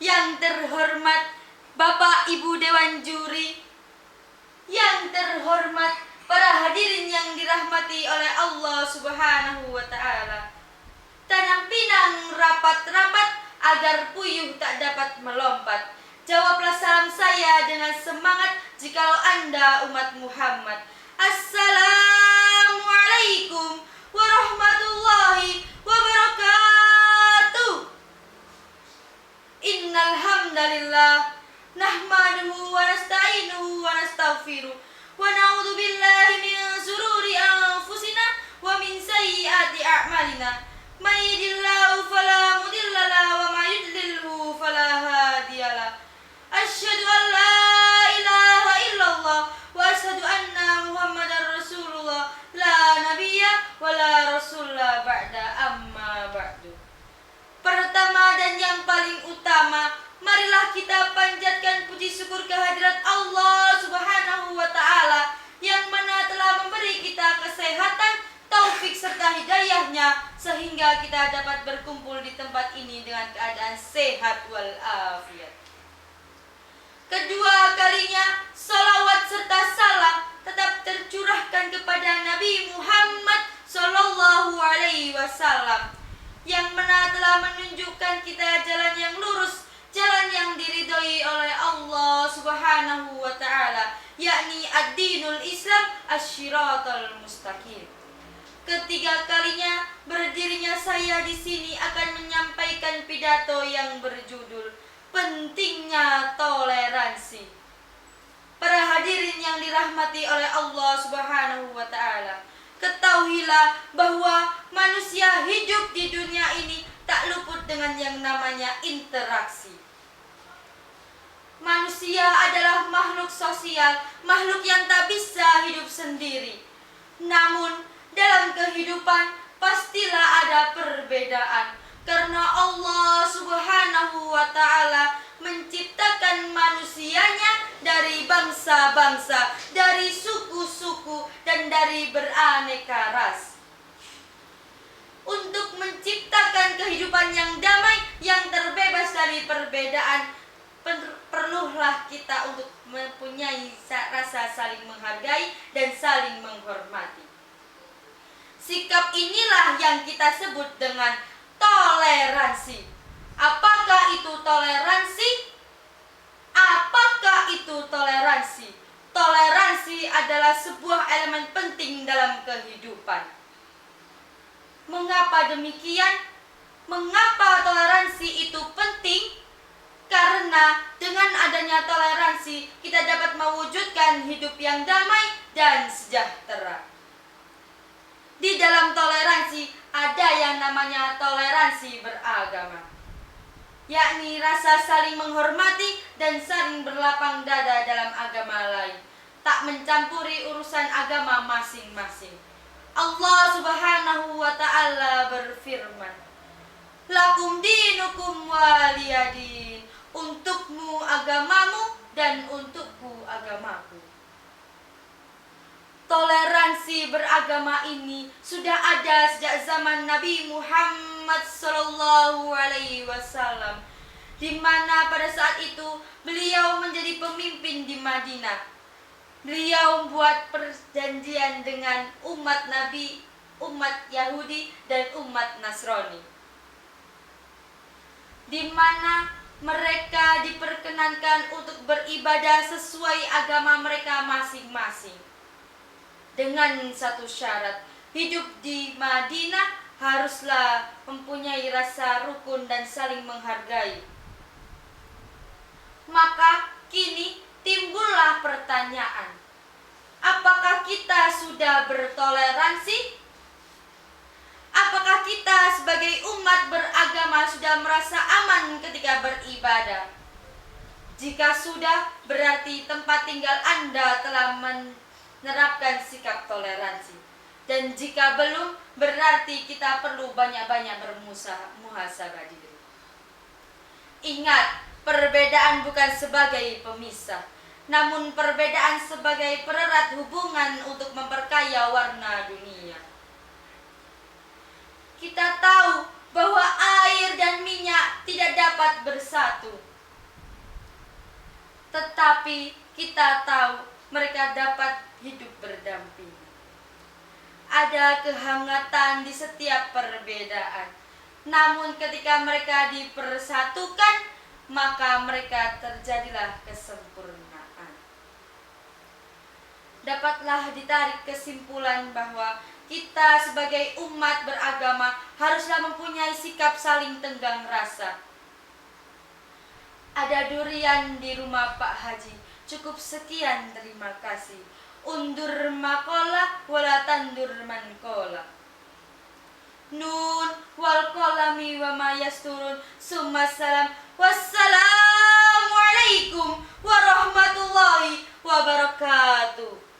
yang terhormat Bapak Ibu Dewan Juri, yang terhormat para hadirin yang dirahmati oleh Allah Subhanahu wa Ta'ala. Tanam pinang rapat-rapat agar puyuh tak dapat melompat. Jawablah salam saya dengan semangat jikalau Anda umat Muhammad. Assalamualaikum warahmatullahi wabarakatuh. Innal hamdalillah nahmaduhu wa nasta'inuhu wa nastaghfiruh wa na'udzu billahi min shururi anfusina wa min sayyiati a'malina. May yahdihillahu fala mudilla lahu wa may yudlilhu fala hadiyalah. Asyhadu an la ilaha illallah wa asyhadu anna Muhammadar Rasulullah la nabiyya wa la rasulla ba'da amma ba'du. Pertama dan yang paling utama, marilah kita panjatkan puji syukur kehadirat Allah Subhanahu wa Ta'ala yang mana telah memberi kita kesehatan, taufik serta hidayahnya sehingga kita dapat berkumpul di tempat ini dengan keadaan sehat walafiat. Kedua kalinya, salawat serta salam tetap tercurahkan kepada Nabi Muhammad Sallallahu Alaihi Wasallam yang mana telah menunjukkan kita jalan yang lurus, jalan yang diridhoi oleh Allah Subhanahu wa Ta'ala, yakni ad-dinul Islam asy-syiratal mustaqim. Ketiga kalinya berdirinya saya di sini akan menyampaikan pidato yang berjudul pentingnya toleransi. Para hadirin yang dirahmati oleh Allah Subhanahu wa Ta'ala, ketahuilah bahwa manusia hidup di dunia ini tak luput dengan yang namanya interaksi. Manusia adalah makhluk sosial, makhluk yang tak bisa hidup sendiri. Namun dalam kehidupan pastilah ada perbedaan, karena Allah Subhanahu wa Ta'ala menciptakan manusianya dari bangsa-bangsa, dari suku-suku, dan dari beraneka ras. Untuk menciptakan kehidupan yang damai, yang terbebas dari perbedaan, perlulah kita untuk mempunyai rasa saling menghargai dan saling menghormati. Sikap inilah yang kita sebut dengan toleransi. Apakah itu toleransi? Apakah itu toleransi? Toleransi adalah sebuah elemen penting dalam kehidupan. Mengapa demikian? Mengapa toleransi itu penting? Karena dengan adanya toleransi kita dapat mewujudkan hidup yang damai dan sejahtera. Di dalam toleransi ada yang namanya toleransi beragama, yakni rasa saling menghormati dan saling berlapang dada dalam agama lain, tak mencampuri urusan agama masing-masing. Allah Subhanahu wa Ta'ala berfirman, lakum dinukum waliyadin, untukmu agamamu dan untukku agamaku. Toleransi beragama ini sudah ada sejak zaman Nabi Muhammad Sallallahu Alaihi Wasallam, di mana pada saat itu beliau menjadi pemimpin di Madinah. Beliau membuat perjanjian dengan umat Nabi, umat Yahudi dan umat Nasrani, di mana mereka diperkenankan untuk beribadah sesuai agama mereka masing-masing. Dengan satu syarat, hidup di Madinah haruslah mempunyai rasa rukun dan saling menghargai. Maka kini timbullah pertanyaan, apakah kita sudah bertoleransi? Apakah kita sebagai umat beragama sudah merasa aman ketika beribadah? Jika sudah, berarti tempat tinggal Anda telah menerapkan sikap toleransi. Dan jika belum, berarti kita perlu banyak-banyak bermuhasabah diri. Ingat, perbedaan bukan sebagai pemisah, namun perbedaan sebagai pererat hubungan untuk memperkaya warna dunia. Kita tahu bahwa air dan minyak tidak dapat bersatu. tetapi kita tahu mereka dapat hidup berdampingan. Ada kehangatan di setiap perbedaan. Namun ketika mereka dipersatukan, maka mereka terjadilah kesempurnaan. Dapatlah ditarik kesimpulan bahwa kita sebagai umat beragama haruslah mempunyai sikap saling tenggang rasa. Ada durian di rumah Pak Haji. Cukup sekian, terima kasih. Undur makola wala tandur mankola. Nun wal kolami wa ma yasturun. Summasalam. Wassalamualaikum warahmatullahi wabarakatuh.